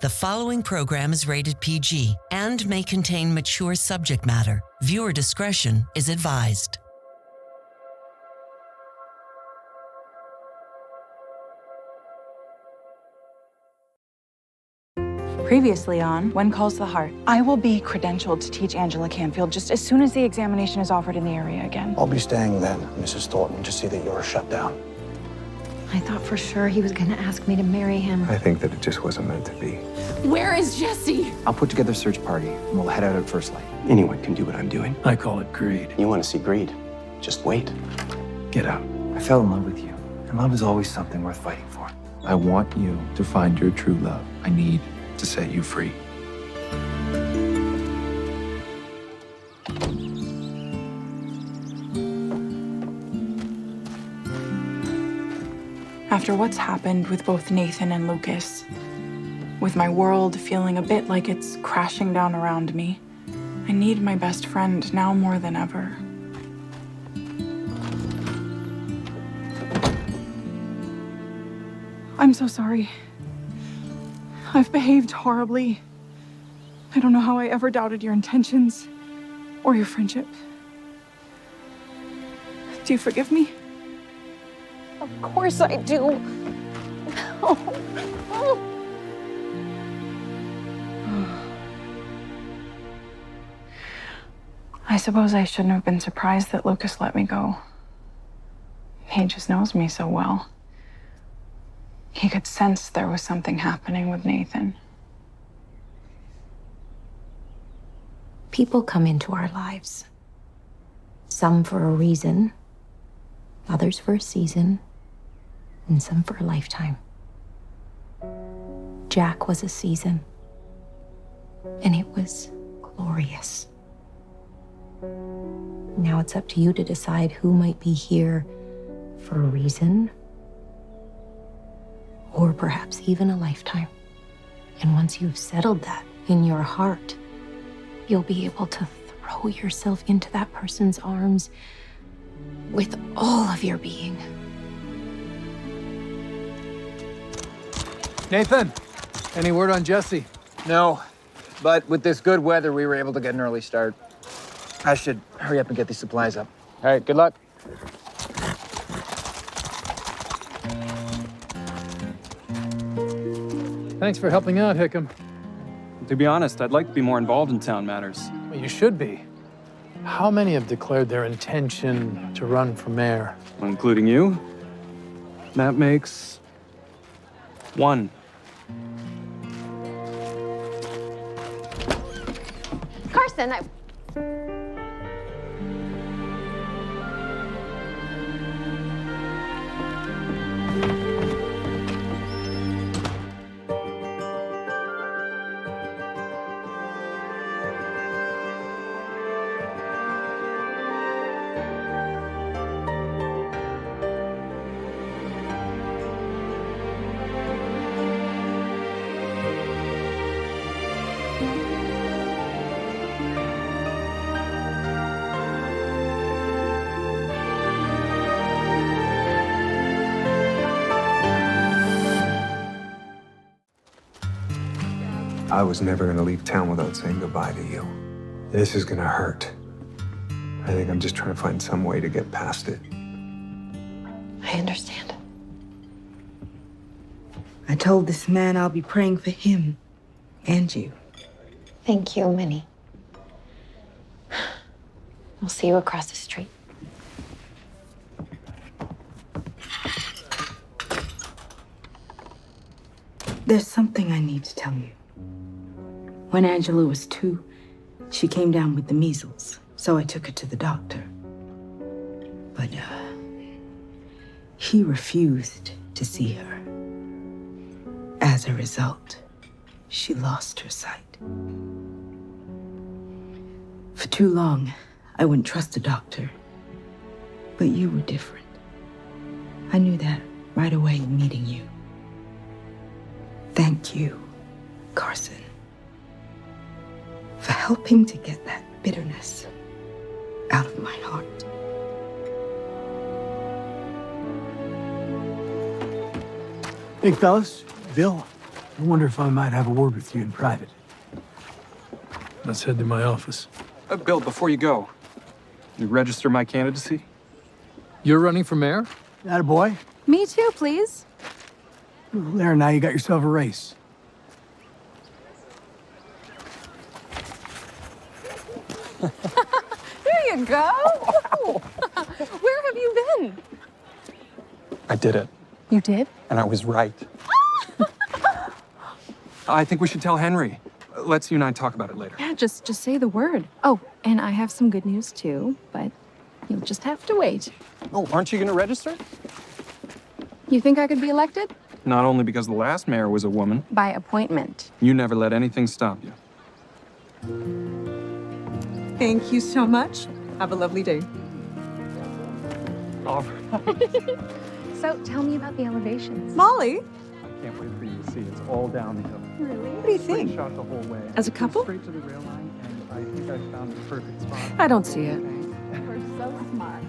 The following program is rated PG and may contain mature subject matter. Viewer discretion is advised. Previously on When Calls the Heart, I will be credentialed to teach Angela Canfield just as soon as the examination is offered in the area again. I'll be staying then, Mrs. Thornton, to see that you're shut down. I thought for sure he was going to ask me to marry him. I think that it just wasn't meant to be. Where is Jesse? I'll put together a search party, and we'll head out at first light. Anyone can do what I'm doing. I call it greed. You want to see greed? Just wait. Get out. I fell in love with you, and love is always something worth fighting for. I want you to find your true love. I need to set you free. After what's happened with both Nathan and Lucas, with my world feeling a bit like it's crashing down around me, I need my best friend now more than ever. I'm so sorry. I've behaved horribly. I don't know how I ever doubted your intentions or your friendship. Do you forgive me? Of course I do. I suppose I shouldn't have been surprised that Lucas let me go. He just knows me so well. He could sense there was something happening with Nathan. People come into our lives. Some for a reason, others for a season, and some for a lifetime. Jack was a season, and it was glorious. Now it's up to you to decide who might be here for a reason, or perhaps even a lifetime. And once you've settled that in your heart, you'll be able to throw yourself into that person's arms with all of your being. Nathan, any word on Jesse? No, but with this good weather, we were able to get an early start. I should hurry up and get these supplies up. All right, good luck. Thanks for helping out, Hickam. To be honest, I'd like to be more involved in town matters. Well, you should be. How many have declared their intention to run for mayor? Well, including you. That makes 1. Carson, I was never gonna leave town without saying goodbye to you. This is gonna hurt. I think I'm just trying to find some way to get past it. I understand. I told this man I'll be praying for him and you. Thank you, Minnie. I'll see you across the street. There's something I need to tell you. When Angela was 2, she came down with the measles, so I took her to the doctor. But, he refused to see her. As a result, she lost her sight. For too long, I wouldn't trust a doctor. But you were different. I knew that right away in meeting you. Thank you, Carson, for helping to get that bitterness out of my heart. Hey, fellas, Bill. I wonder if I might have a word with you in private. Let's head to my office. Bill, before you go, you register my candidacy? You're running for mayor? That a boy? Me too, please. There, now you got yourself a race. There you go. Where have you been? I did it, You did? and I was right. I think we should tell Henry. Let's you and I talk about it later. Yeah, just say the word. Oh, and I have some good news too, but you'll just have to wait. Oh, aren't you going to register? You think I could be elected? Not only because the last mayor was a woman, By appointment. you never let anything stop you. Thank you so much. Have a lovely day. All right. So tell me about the elevations. Molly, Can't wait for you to see. It's all downhill. Really? what do you Straight think? shot the whole way. As a couple? Straight to the rail line, and I think I found the perfect spot. I don't see it. We're so smart.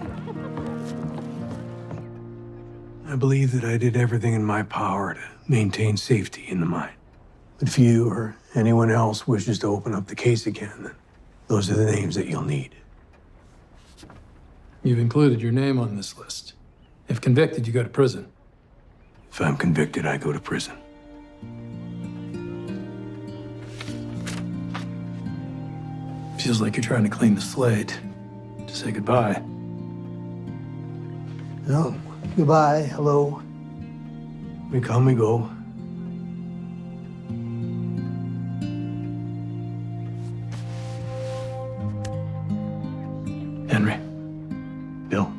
I believe that I did everything in my power to maintain safety in the mine. But if you or anyone else wishes to open up the case again, then those are the names that you'll need. You've included your name on this list. If convicted, you go to prison. If I'm convicted, I go to prison. Feels like you're trying to clean the slate. To say goodbye. No, goodbye, hello. We come, we go. Henry. Bill.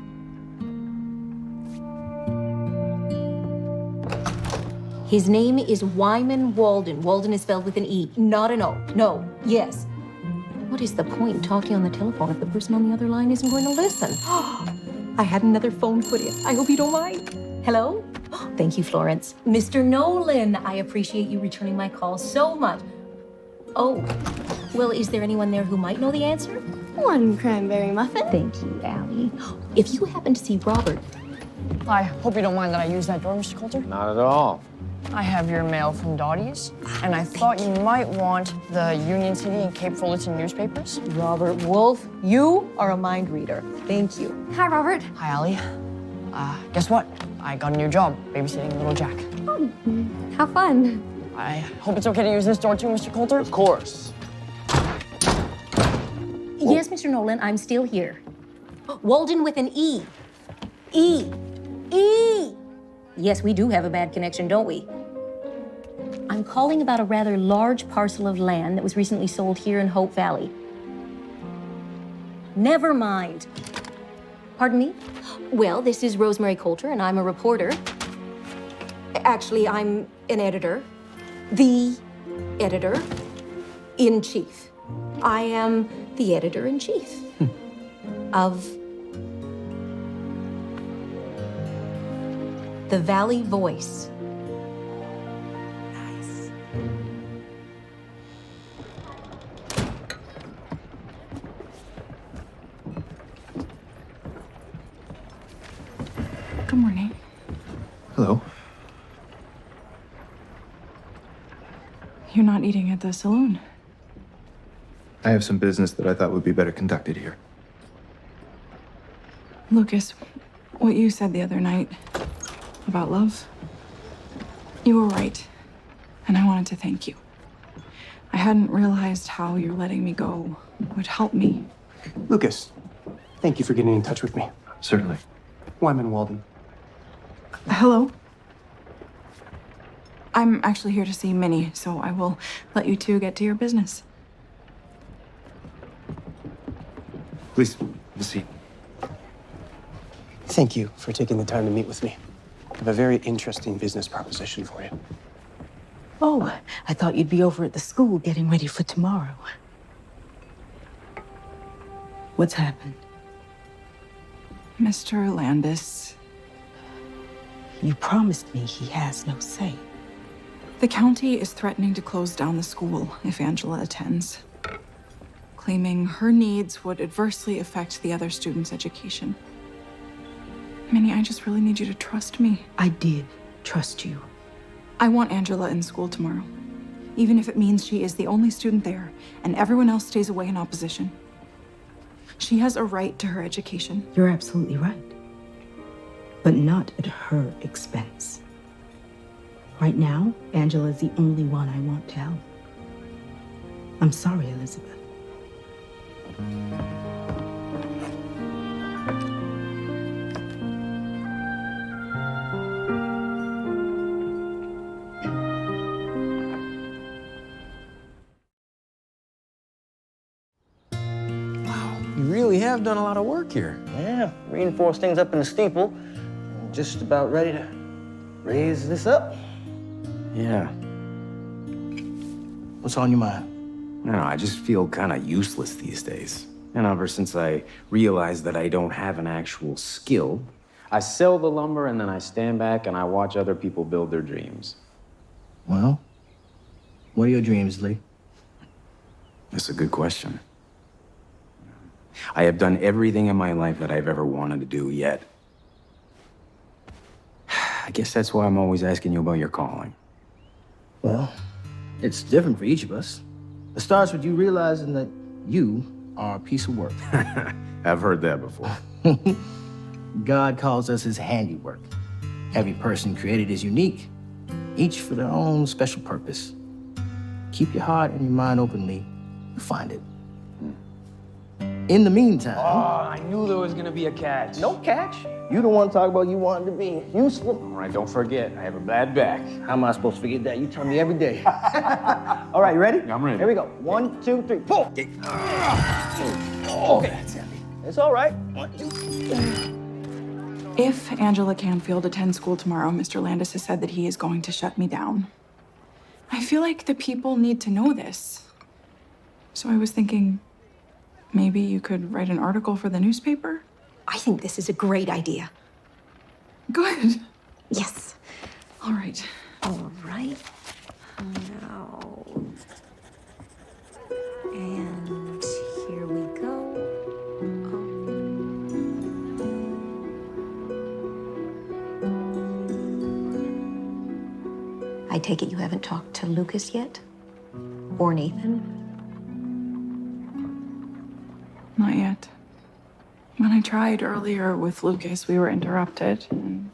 His name is Wyman Walden. Walden is spelled with an E, not an O. No, yes. What is the point in talking on the telephone if the person on the other line isn't going to listen? I had another phone put in. I hope you don't mind. Hello? Thank you, Florence. Mr. Nolan, I appreciate you returning my call so much. Oh, well, is there anyone there who might know the answer? One cranberry muffin. Thank you, Allie. If you happen to see Robert. I hope you don't mind that I use that door, Mr. Coulter. Not at all. I have your mail from Dottie's, and I thought you might want the Union City and Cape Fullerton newspapers. Robert Wolf, you are a mind reader. Thank you. Hi, Robert. Hi, Allie. Guess what? I got a new job, babysitting little Jack. Oh, how fun. I hope it's okay to use this door too, Mr. Coulter. Of course. Yes, Mr. Nolan, I'm still here. Walden with an E. E. E. Yes, we do have a bad connection, don't we? I'm calling about a rather large parcel of land that was recently sold here in Hope Valley. Never mind. Pardon me? Well, this is Rosemary Coulter, and I'm a reporter. Actually, I'm an editor. The editor-in-chief. I am the editor-in-chief of the Valley Voice. Nice. Good morning. Hello. You're not eating at the saloon. I have some business that I thought would be better conducted here. Lucas, what you said the other night about love, you were right. And I wanted to thank you. I hadn't realized how your letting me go would help me. Lucas, thank you for getting in touch with me. Certainly. Wyman Walden. Hello. I'm actually here to see Minnie, so I will let you two get to your business. Please, have a seat. Thank you for taking the time to meet with me. I have a very interesting business proposition for you. Oh, I thought you'd be over at the school getting ready for tomorrow. What's happened? Mr. Landis. You promised me he has no say. The county is threatening to close down the school if Angela attends, claiming her needs would adversely affect the other students' education. Minnie, I just really need you to trust me. I did trust you. I want Angela in school tomorrow, even if it means she is the only student there and everyone else stays away in opposition. She has a right to her education. You're absolutely right. But not at her expense. Right now, Angela is the only one I want to help. I'm sorry, Elizabeth. You really have done a lot of work here. Yeah, reinforced things up in the steeple. Just about ready to raise this up. Yeah. What's on your mind? No, I just feel kind of useless these days. And ever since I realized that I don't have an actual skill, I sell the lumber and then I stand back and I watch other people build their dreams. Well, what are your dreams, Lee? That's a good question. I have done everything in my life that I've ever wanted to do, yet I guess that's why I'm always asking you about your calling. Well, it's different for each of us. It starts with you realizing that you are a piece of work. I've heard that before. God calls us his handiwork. Every person created is unique, each for their own special purpose. Keep your heart and your mind open, Lee. You'll find it. In the meantime... Oh, I knew there was gonna be a catch. No catch. You don't want to talk about you wanting to be useful. All right, don't forget, I have a bad back. How am I supposed to forget that? You tell me every day. All right, you ready? I'm ready. Here we go. 1, 2, 3, pull. Okay. That's heavy. It's all right. 1, 2. If Angela Canfield attends school tomorrow, Mr. Landis has said that he is going to shut me down. I feel like the people need to know this. So I was thinking, maybe you could write an article for the newspaper? I think this is a great idea. Good. Yes. All right. All right. Now. And here we go. I take it you haven't talked to Lucas yet? Or Nathan? Not yet. When I tried earlier with Lucas, we were interrupted. And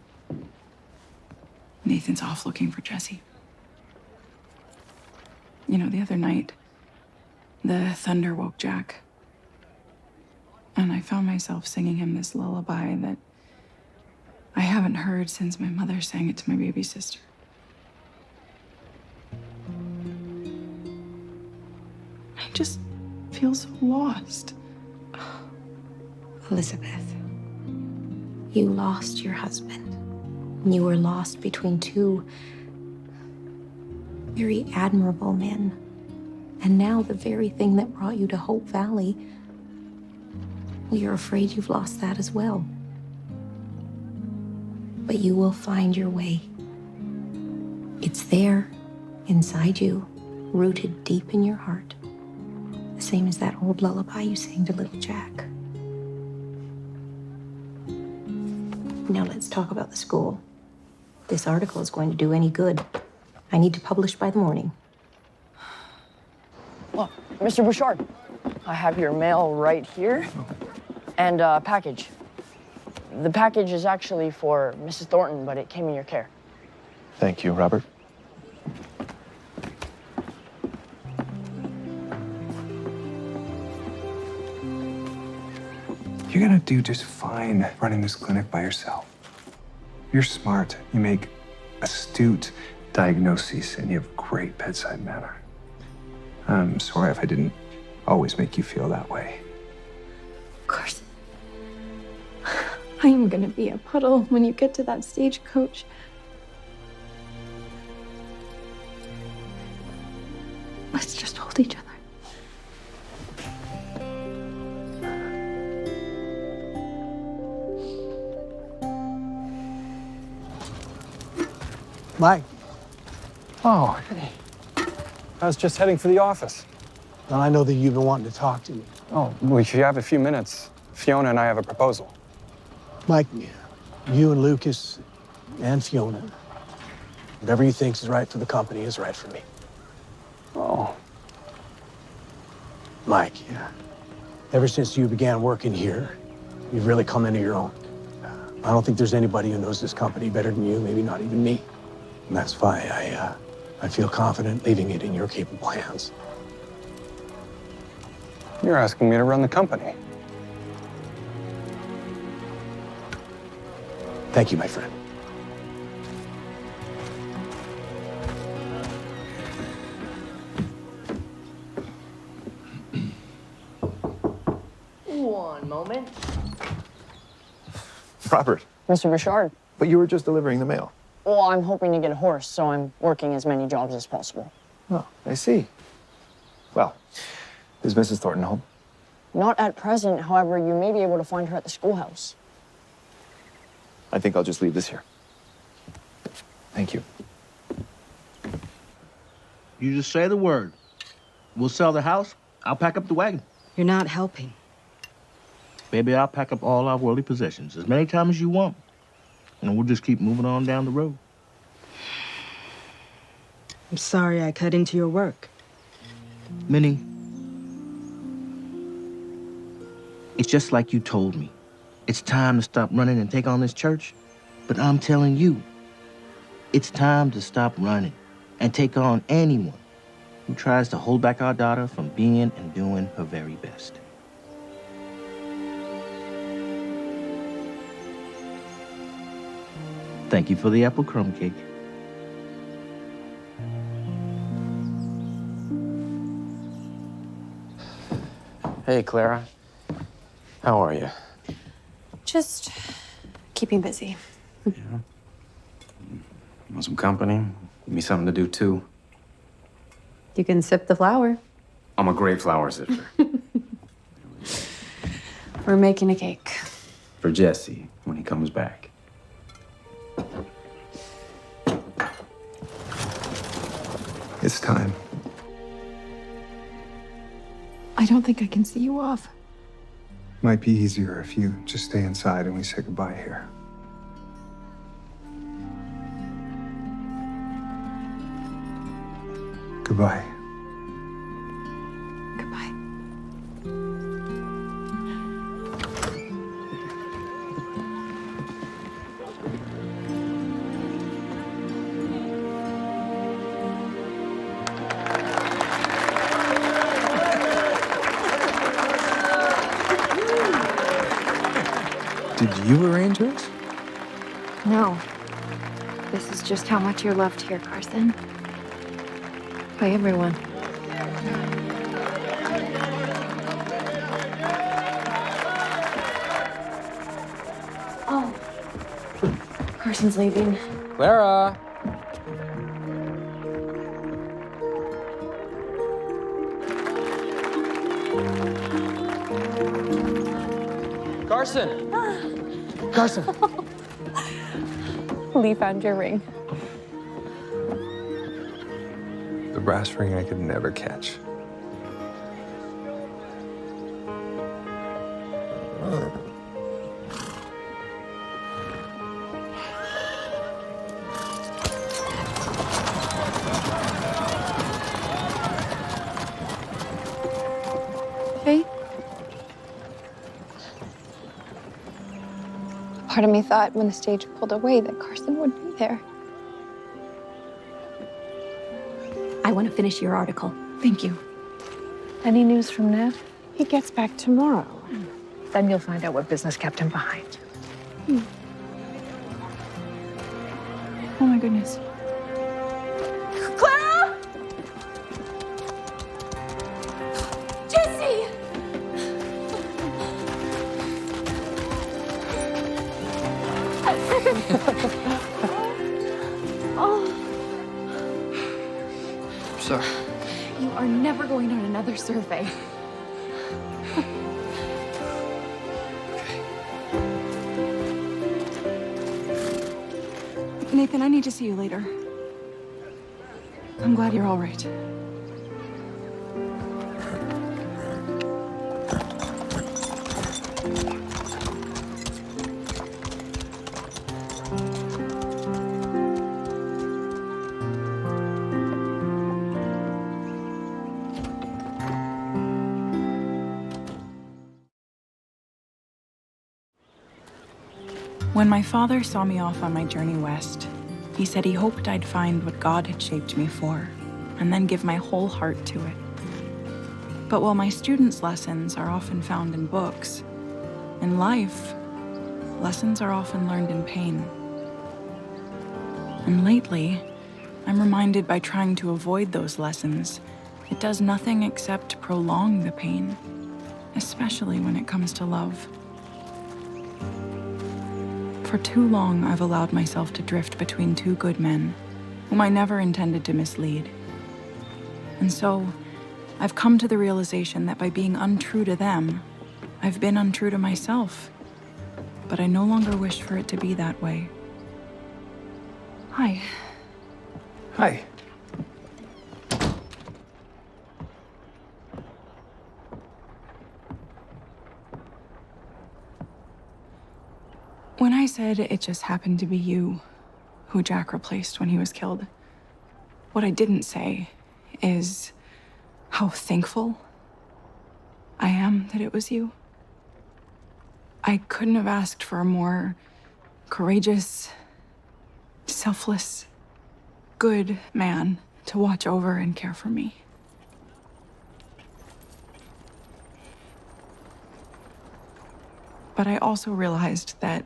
Nathan's off looking for Jesse. You know, the other night, the thunder woke Jack. And I found myself singing him this lullaby that I haven't heard since my mother sang it to my baby sister. I just feel so lost. Elizabeth, you lost your husband. You were lost between two very admirable men. And now the very thing that brought you to Hope Valley, well, you're afraid you've lost that as well. But you will find your way. It's there, inside you, rooted deep in your heart. The same as that old lullaby you sang to little Jack. Now let's talk about the school. This article is going to do any good. I need to publish by the morning. Look, Mr. Bouchard, I have your mail right here and a package. The package is actually for Mrs. Thornton, but it came in your care. Thank you, Robert. You're gonna do just fine running this clinic by yourself. You're smart, you make astute diagnoses, and you have great bedside manner. I'm sorry if I didn't always make you feel that way. Of course. I am gonna be a puddle when you get to that stagecoach. Let's just hold each other. Mike. Oh, hey. I was just heading for the office. Now, I know that you've been wanting to talk to me. Oh, well, if you have a few minutes, Fiona and I have a proposal. Mike, you and Lucas and Fiona, Whatever you think is right for the company is right for me. Oh. Mike, yeah. Ever since you began working here, you've really come into your own. I don't think there's anybody who knows this company better than you, maybe not even me. And that's why I feel confident leaving it in your capable hands. You're asking me to run the company. Thank you, my friend. One moment. Robert. Mr. Richard. But you were just delivering the mail. Well, I'm hoping to get a horse, so I'm working as many jobs as possible. Oh, I see. Well, is Mrs. Thornton home? Not at present, however, you may be able to find her at the schoolhouse. I think I'll just leave this here. Thank you. You just say the word. We'll sell the house. I'll pack up the wagon. You're not helping. Baby, I'll pack up all our worldly possessions as many times as you want. And we'll just keep moving on down the road. I'm sorry I cut into your work. Minnie, it's just like you told me. It's time to stop running and take on this church. But I'm telling you, it's time to stop running and take on anyone who tries to hold back our daughter from being and doing her very best. Thank you for the apple crumb cake. Hey, Clara. How are you? Just keeping busy. Yeah. Want some company? Give me something to do, too. You can sip the flour. I'm a great flower sifter. We're making a cake. For Jesse, when he comes back. It's time. I don't think I can see you off. Might be easier if you just stay inside and we say goodbye here. Goodbye. Goodbye. Did you arrange this? No. This is just how much you're loved here, Carson. By everyone. Oh. Carson's leaving. Clara! Carson! Carson! Lee found your ring. The brass ring I could never catch. Hey? Part of me thought when the stage pulled away that Carson would be there. I want to finish your article. Thank you. Any news from Ned? He gets back tomorrow. Then you'll find out what business kept him behind. Oh my goodness. Clara! Jesse! Oh. Sorry. You are never going on another survey. Nathan, I need to see you later. I'm glad you're all right. When my father saw me off on my journey west, he said he hoped I'd find what God had shaped me for, and then give my whole heart to it. But while my students' lessons are often found in books, in life, lessons are often learned in pain. And lately, I'm reminded by trying to avoid those lessons, it does nothing except prolong the pain, especially when it comes to love. For too long, I've allowed myself to drift between two good men, whom I never intended to mislead. And so, I've come to the realization that by being untrue to them, I've been untrue to myself. But I no longer wish for it to be that way. Hi. Hi. When I said it just happened to be you who Jack replaced when he was killed, what I didn't say is how thankful I am that it was you. I couldn't have asked for a more courageous, selfless, good man to watch over and care for me. But I also realized that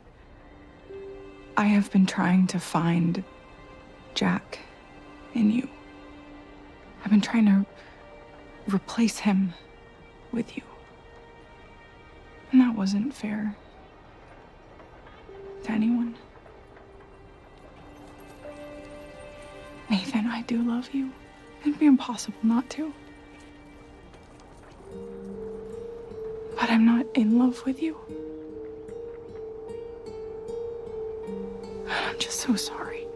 I have been trying to find Jack in you. I've been trying to replace him with you. And that wasn't fair to anyone. Nathan, I do love you. It'd be impossible not to. But I'm not in love with you. I'm just so sorry.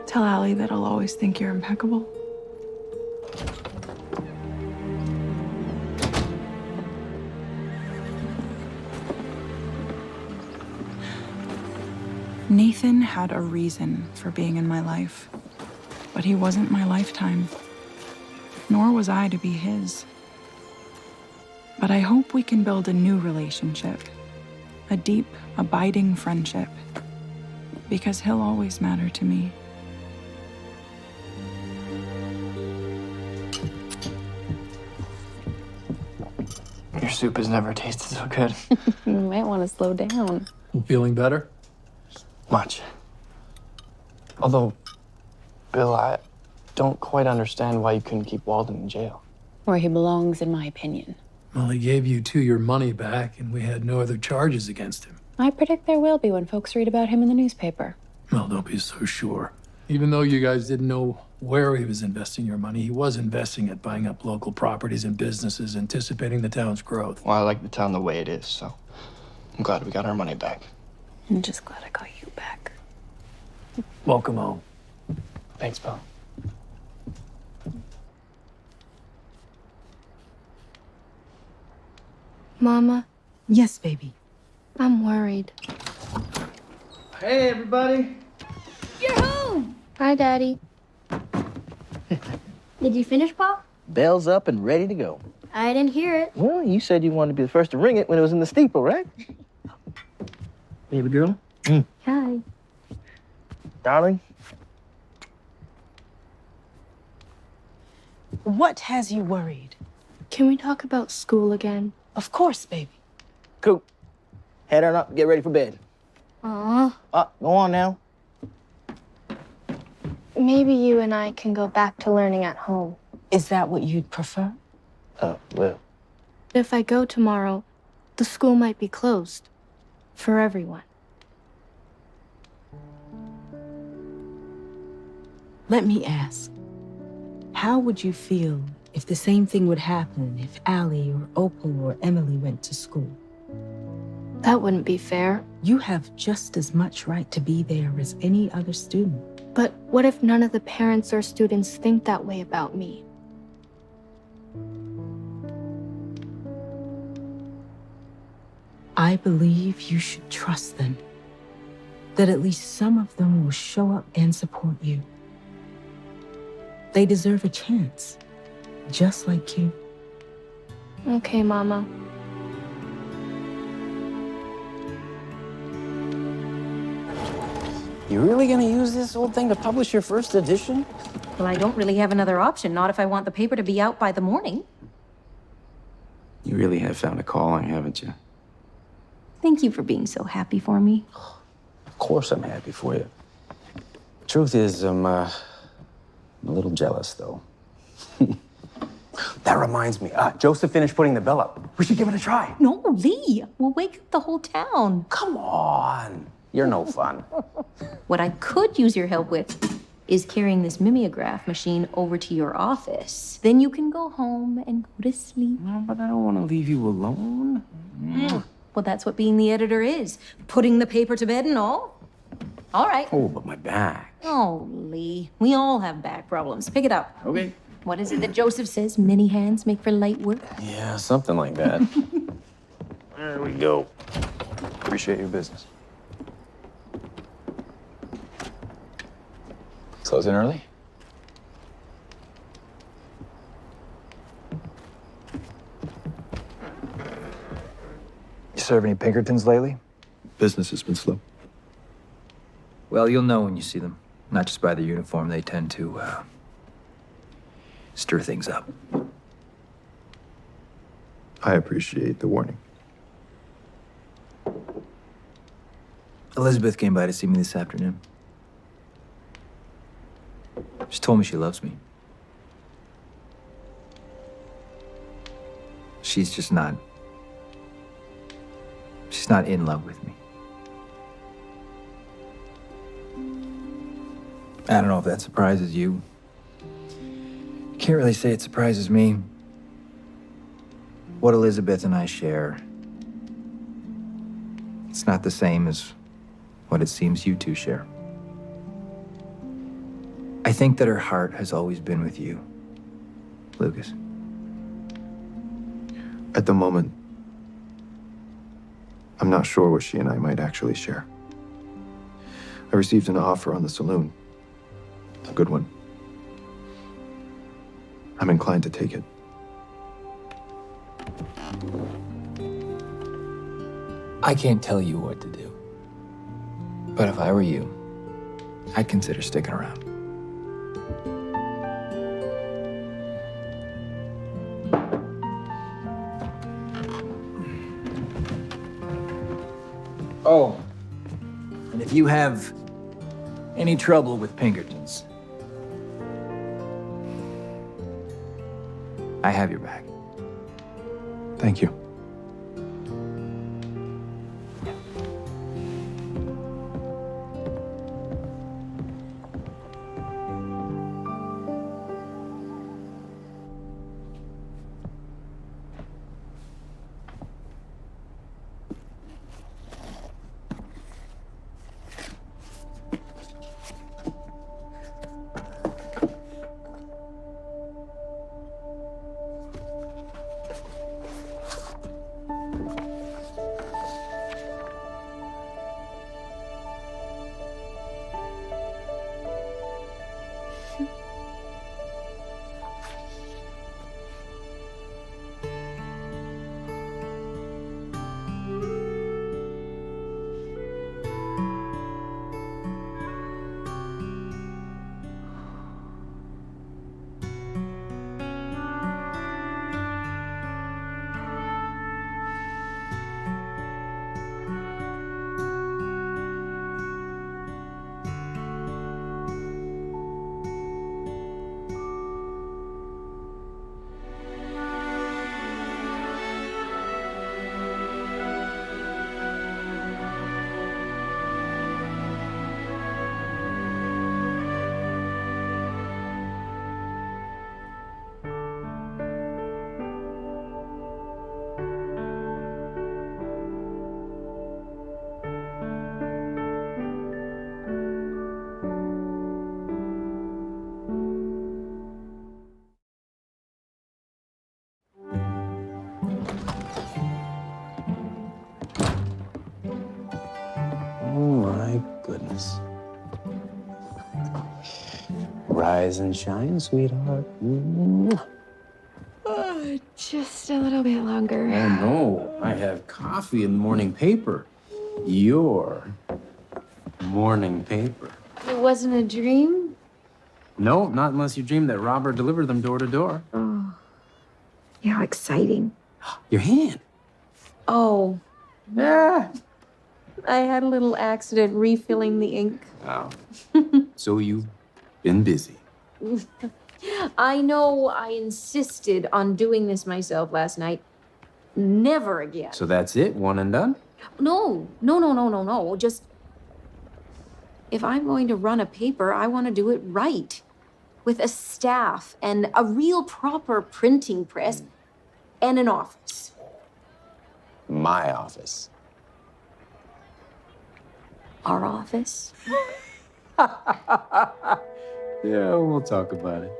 Tell Allie that I'll always think you're impeccable. Nathan had a reason for being in my life, but he wasn't my lifetime, nor was I to be his. But I hope we can build a new relationship, a deep, abiding friendship, because he'll always matter to me. Your soup has never tasted so good. You might want to slow down. Feeling better? Much. Although, Bill, I don't quite understand why you couldn't keep Walden in jail. Where he belongs, in my opinion. Well, he gave you two your money back, and we had no other charges against him. I predict there will be when folks read about him in the newspaper. Well, don't be so sure. Even though you guys didn't know where he was investing your money, he was investing it, buying up local properties and businesses, anticipating the town's growth. Well, I like the town the way it is, so I'm glad we got our money back. I'm just glad I got you back. Welcome home. Thanks, Bill. Mama, Yes, baby. I'm worried. Hey, everybody. You're home! Hi, Daddy. Did you finish, Pop? Bell's up and ready to go. I didn't hear it. Well, you said you wanted to be the first to ring it when it was in the steeple, right? Baby girl. Hi. Darling. What has you worried? Can we talk about school again? Of course, baby. Coop, head on up, get ready for bed. Aw. Go on now. Maybe you and I can go back to learning at home. Is that what you'd prefer? Well. If I go tomorrow, the school might be closed. For everyone. Let me ask. How would you feel if the same thing would happen if Allie or Opal or Emily went to school? That wouldn't be fair. You have just as much right to be there as any other student. But what if none of the parents or students think that way about me? I believe you should trust them. that at least some of them will show up and support you. They deserve a chance, just like you. Okay, Mama. You really gonna use this old thing to publish your first edition? Well, I don't really have another option, not if I want the paper to be out by the morning. You really have found a calling, haven't you? Thank you for being so happy for me. Of course I'm happy for you. Truth is, I'm a little jealous, though. That reminds me, Joseph finished putting the bell up. We should give it a try. No, Lee, we'll wake up the whole town. Come on. You're no fun. What I could use your help with is carrying this mimeograph machine over to your office. Then you can go home and go to sleep. No, but I don't want to leave you alone. Well, that's what being the editor is. Putting the paper to bed and all. All right. Oh, but my back. Oh, Lee, we all have back problems. Pick it up. Okay. What is it that Joseph says? Many hands make for light work? Yeah, something like that. There we go. Appreciate your business. Closing early? You serve any Pinkertons lately? Business has been slow. Well, you'll know when you see them. Not just by their uniform, they tend to, stir things up. I appreciate the warning. Elizabeth came by to see me this afternoon. She told me she loves me. She's not in love with me. I don't know if that surprises you. Can't really say it surprises me. What Elizabeth and I share, it's not the same as what it seems you two share. I think that her heart has always been with you, Lucas. At the moment, I'm not sure what she and I might actually share. I received an offer on the saloon. A good one. I'm inclined to take it. I can't tell you what to do. But if I were you, I'd consider sticking around. Oh, and if you have any trouble with Pinkertons, I have your back. Thank you. my goodness. Rise and shine, sweetheart. Just a little bit longer. Oh, no. I have coffee in the morning paper. Your morning paper. It wasn't a dream? No, not unless you dreamed that Robert delivered them door to door. Oh, yeah, how exciting. Your hand. Oh. Yeah. I had a little accident refilling the ink. Oh. So you've been busy. I know I insisted on doing this myself last night. Never again. So that's it? One and done? No. Just, if I'm going to run a paper, I want to do it right. With a staff and a real proper printing press and an office. My office. Our office? Yeah, we'll talk about it.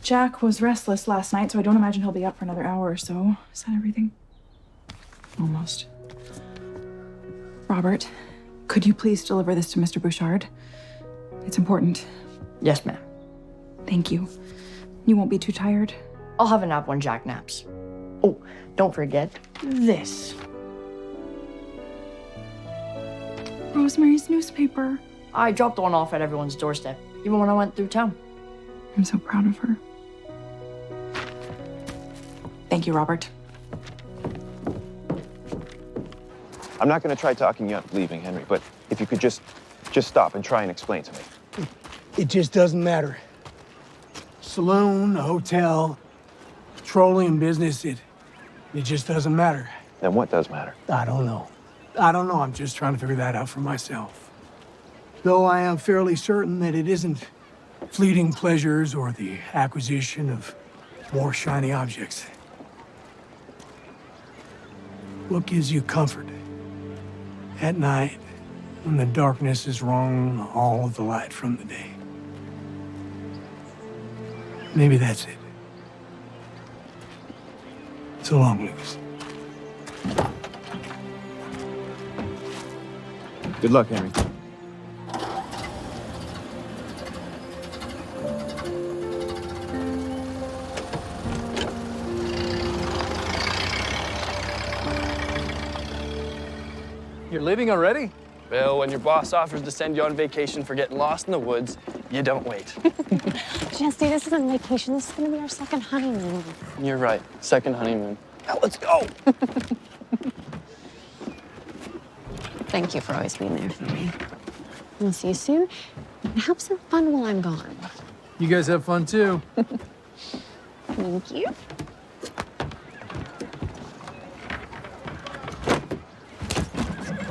Jack was restless last night, so I don't imagine he'll be up for another hour or so. Is that everything? Almost. Robert, could you please deliver this to Mr. Bouchard? It's important. Yes, ma'am. Thank you. You won't be too tired? I'll have a nap when Jack naps. Oh, don't forget this. Rosemary's newspaper. I dropped one off at everyone's doorstep, even when I went through town. I'm so proud of her. Thank you, Robert. I'm not going to try talking you out of leaving, Henry, but if you could just stop and try and explain to me. It just doesn't matter. Saloon, a hotel, petroleum business, it just doesn't matter. Then what does matter? I don't know. I'm just trying to figure that out for myself. Though I am fairly certain that it isn't fleeting pleasures or the acquisition of more shiny objects. What gives you comfort at night when the darkness has wrung all of the light from the day? Maybe that's it. So long, Lucas. Good luck, Henry. You're leaving already? Bill, when your boss offers to send you on vacation for getting lost in the woods, you don't wait. Jesse, this isn't vacation. This is going to be our second honeymoon. You're right. Second honeymoon. Now let's go. Thank you for always being there for me. I'll see you soon. And have some fun while I'm gone. You guys have fun too. Thank you.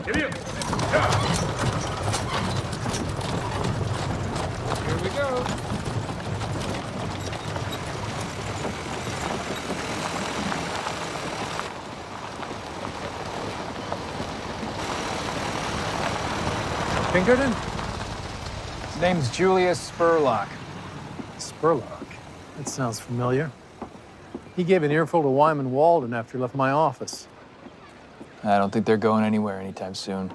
Here we go. Pinkerton? His name's Julius Spurlock. Spurlock? That sounds familiar. He gave an earful to Wyman Walden after he left my office. I don't think they're going anywhere anytime soon.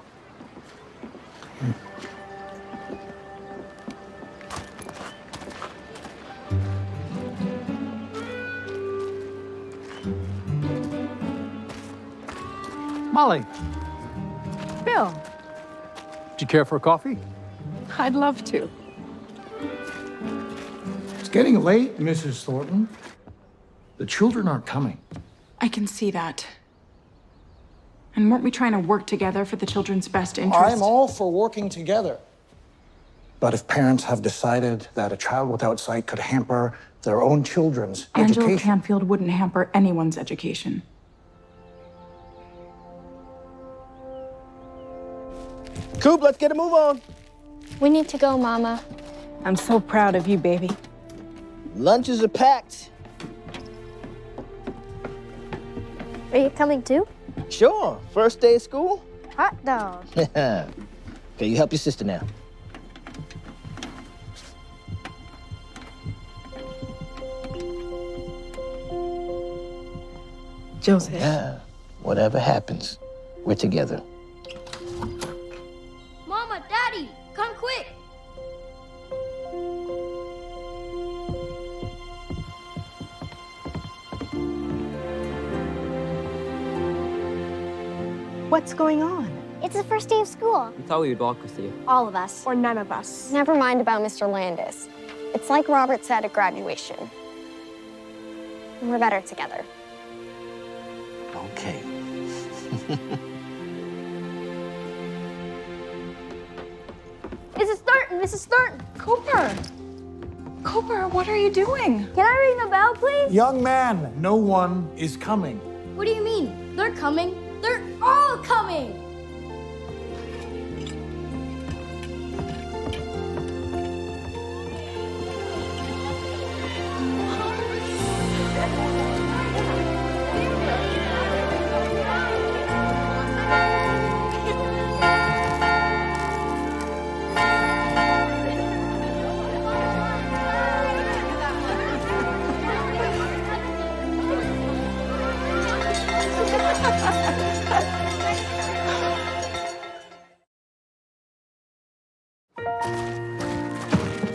Molly, Bill, do you care for a coffee? I'd love to. It's getting late, Mrs. Thornton. The children aren't coming. I can see that. And weren't we trying to work together for the children's best interest? I'm all for working together. But if parents have decided that a child without sight could hamper their own children's Angela education... Canfield wouldn't hamper anyone's education. Coop, let's get a move on. We need to go, Mama. I'm so proud of you, baby. Lunches are packed. Are you coming too? Sure. First day of school? Hot dog. Okay, you help your sister now. Joseph. Yeah. Whatever happens, we're together. Mama, Daddy, come quick. What's going on? It's the first day of school. We thought we would walk with you. All of us. Or none of us? Never mind about Mr. Landis. It's like Robert said at graduation. We're better together. Okay. Mrs. Thornton, Mrs. Thornton. Cooper! Cooper, what are you doing? Can I ring the bell, please? Young man, no one is coming. What do you mean? They're coming. They're all coming.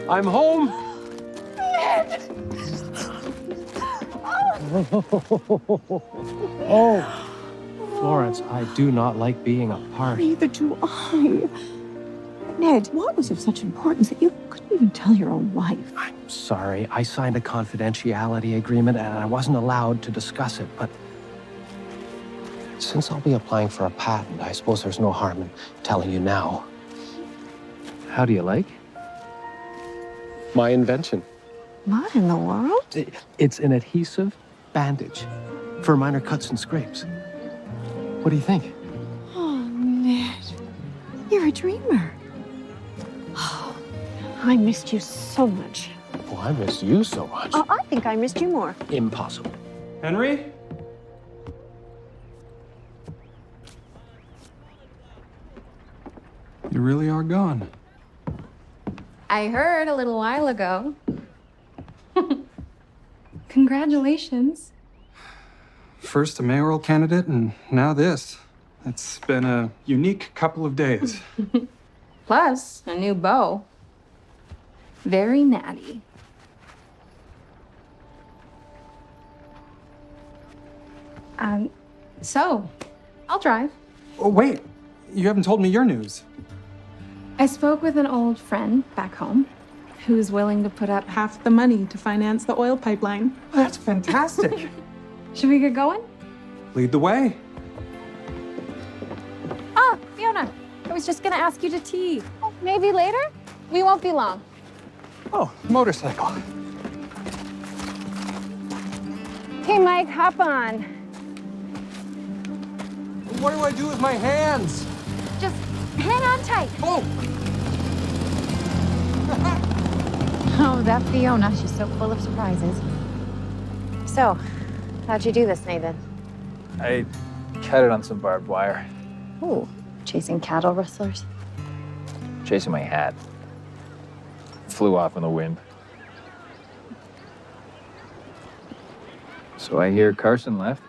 I'm home. Oh, Florence, I do not like being apart. Neither do I. Ned, what was of such importance that you couldn't even tell your own wife? I'm sorry. I signed a confidentiality agreement and I wasn't allowed to discuss it, but since I'll be applying for a patent, I suppose there's no harm in telling you now. How do you like my invention? What in the world? It's an adhesive bandage for minor cuts and scrapes. What do you think? Oh, Ned, you're a dreamer. Oh, I missed you so much. Oh, I missed you so much. Oh, I think I missed you more. Impossible. Henry? You really are gone. I heard a little while ago. Congratulations. First a mayoral candidate, and now this. It's been a unique couple of days. Plus, a new beau. Very natty. So, I'll drive. Oh, wait. You haven't told me your news. I spoke with an old friend back home who's willing to put up half the money to finance the oil pipeline. That's fantastic. Should we get going? Lead the way. Oh, Fiona, I was just gonna ask you to tea. Oh, maybe later? We won't be long. Oh, motorcycle. Hey, Mike, hop on. What do I do with my hands? Just hang on tight. Oh! Oh, that Fiona, she's so full of surprises. So, how'd you do this, Nathan? I cut it on some barbed wire. Ooh, chasing cattle rustlers? Chasing my hat. Flew off in the wind. So I hear Carson left.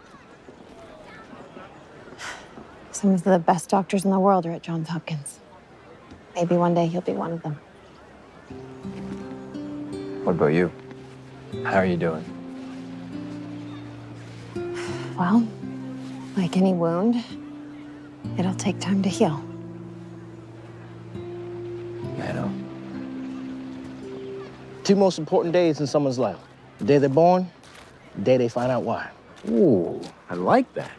Some of the best doctors in the world are at Johns Hopkins. Maybe one day he'll be one of them. What about you? How are you doing? Well, like any wound, it'll take time to heal. I know. Two most important days in someone's life. The day they're born, the day they find out why. Ooh, I like that.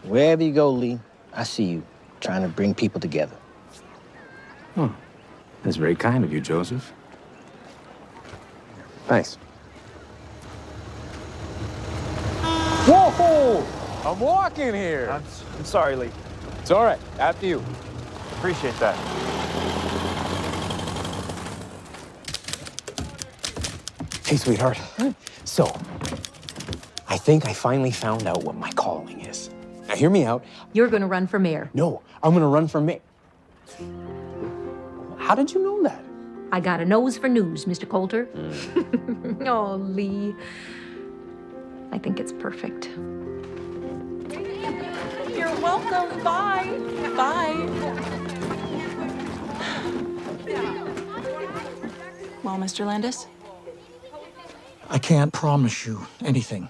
Wherever you go, Lee, I see you trying to bring people together. That's very kind of you, Joseph. Thanks. Whoa! I'm walking here. I'm sorry, Lee. It's all right. After you. Appreciate that. Hey, sweetheart. So, I think I finally found out what my calling is. Now, hear me out. You're gonna run for mayor. No, I'm gonna run for mayor. How did you know that? I got a nose for news, Mr. Coulter. Oh, Lee. I think it's perfect. You're welcome. Bye. Bye. Well, Mr. Landis? I can't promise you anything.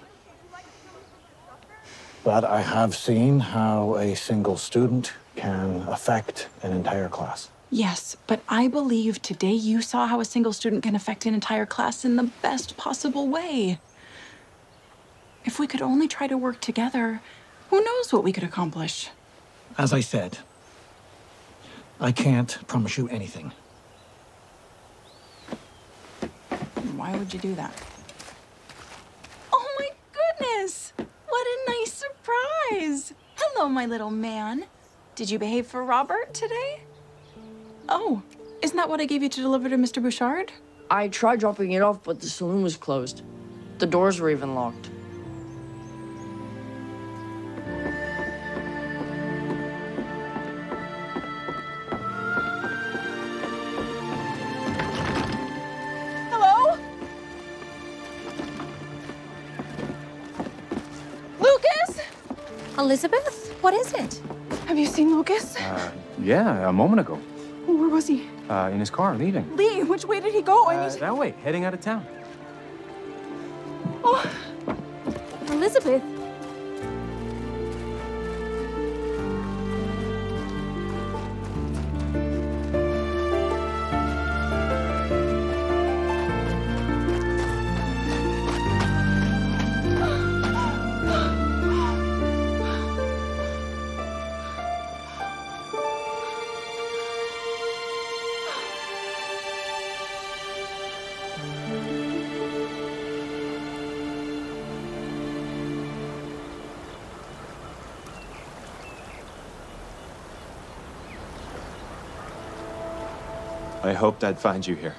But I have seen how a single student can affect an entire class. Yes, but I believe today you saw how a single student can affect an entire class in the best possible way. If we could only try to work together, who knows what we could accomplish? As I said, I can't promise you anything. Why would you do that? Oh my goodness! What a nice surprise! Hello, my little man. Did you behave for Robert today? Oh, isn't that what I gave you to deliver to Mr. Bouchard? I tried dropping it off, but the saloon was closed. The doors were even locked. Hello? Lucas? Elizabeth, what is it? Have you seen Lucas? Yeah, a moment ago. Where was he? In his car, leaving. Lee, which way did he go? I need to... That way, heading out of town. Oh. Elizabeth. I hope Dad finds you here.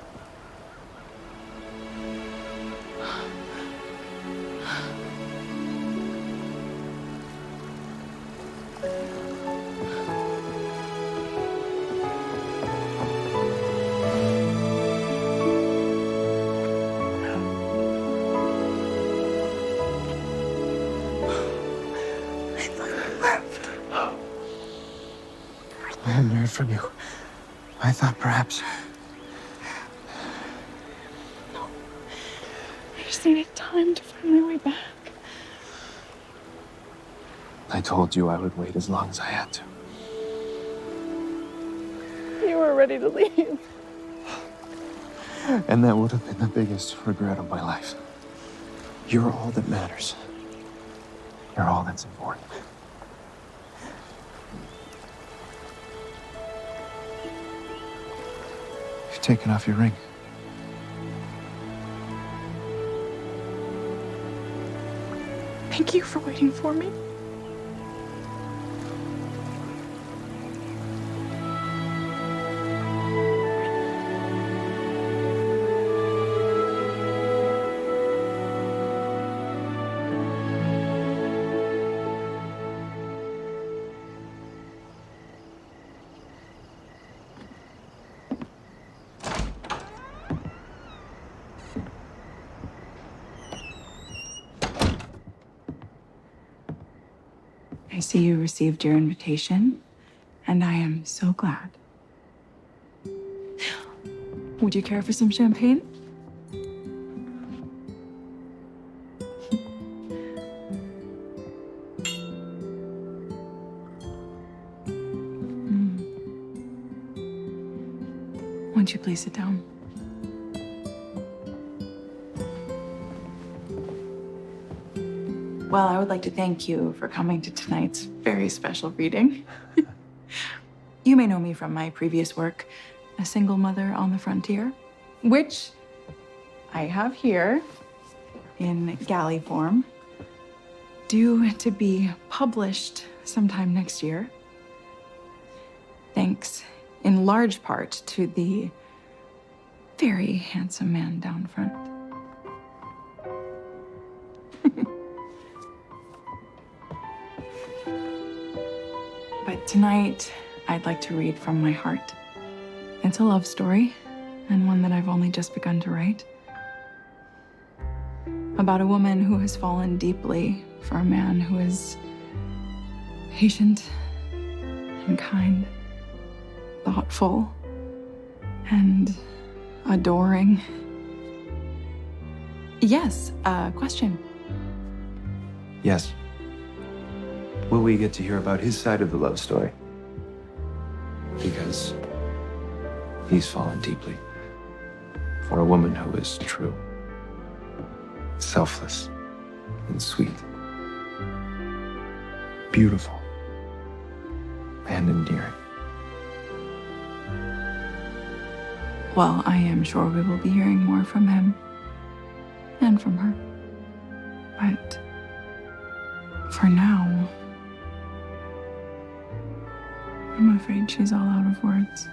I hadn't heard from you. I thought perhaps... No. I just needed time to find my way back. I told you I would wait as long as I had to. You were ready to leave. And that would have been the biggest regret of my life. You're all that matters. You're all that's important. You've taken off your ring. Thank you for waiting for me. I see you received your invitation, and I am so glad. Would you care for some champagne? Won't you please sit down? Well, I would like to thank you for coming to tonight's very special reading. You may know me from my previous work. a single mother on the frontier, which I have here in galley form, due to be published sometime next year. Thanks in large part to the very handsome man down front. But tonight, I'd like to read from my heart. It's a love story, and one that I've only just begun to write. About a woman who has fallen deeply for a man who is patient and kind, thoughtful and adoring. Yes, question. Yes. Will we get to hear about his side of the love story? Because he's fallen deeply for a woman who is true, selfless, and sweet, beautiful, and endearing. Well, I am sure we will be hearing more from him and from her. But for now, I'm afraid she's all out of words.